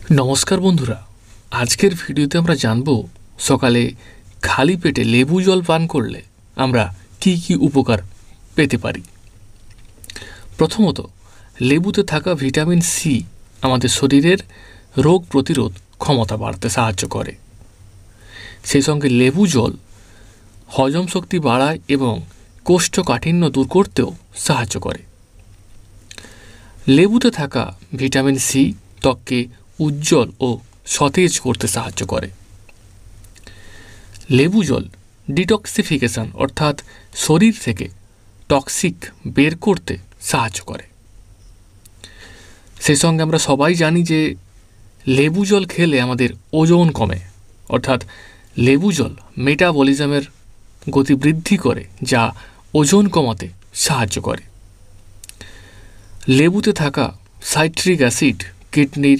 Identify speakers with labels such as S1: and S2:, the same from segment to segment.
S1: नमस्कार बंधुरा आजकेर भिडियोते आमरा जानबो सकाले खाली पेटे लेबू जल पान करले आमरा की उपकार पेते पारी। प्रथमत लेबुते थाका ভিটামিন সি आमादेर शरीरेर रोग प्रतिरोध क्षमता बाड़ाते साहाज्य करे। सेई संगे लेबू जल हजम शक्ति बाड़ाय एबं कोष्ठकाठिन्य दूर करतेও साहाज्य करे। लेबुते थाका ভিটামিন সি ত্বককে उज्जवल और सतेज करते साहाज्य करे। लेबू जल डिटक्सिफिकेशन अर्थात शरीर थेके टक्सिक बेर करते साहाज्य करे। सेई संगे आमरा सबाई जानी जे लेबू जल खेले आमादेर ओजन कमे अर्थात लेबू जल मेटाबलिजमेर गति बृद्धि करे जा ओजन कमाते साहाज्य करे। लेबुते थाका साइट्रिक एसिड किडनिर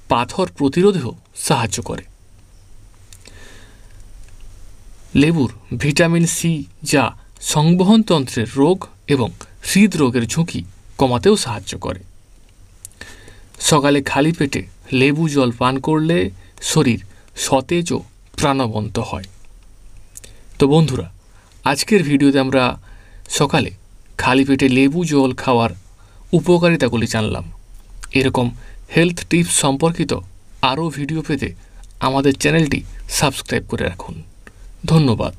S1: पाथर प्रतिरोधेও साहाज्य करे। लेबुर ভিটামিন সি যা সংবহন তন্ত্রের রোগ এবং হৃদরোগের ঝুঁকি কমাতেও সাহায্য করে। সকালে খালি পেটে লেবু জল পান করলে শরীর সতেজ ও প্রাণবন্ত হয়। তো বন্ধুরা আজকের ভিডিওতে আমরা সকালে খালি পেটে লেবু জল খাওয়ার উপকারিতাগুলি জানলাম। এরকম হেলথ টিপস সম্পর্কিত আরও ভিডিও পেতে আমাদের চ্যানেলটি সাবস্ক্রাইব করে রাখুন। ধন্যবাদ।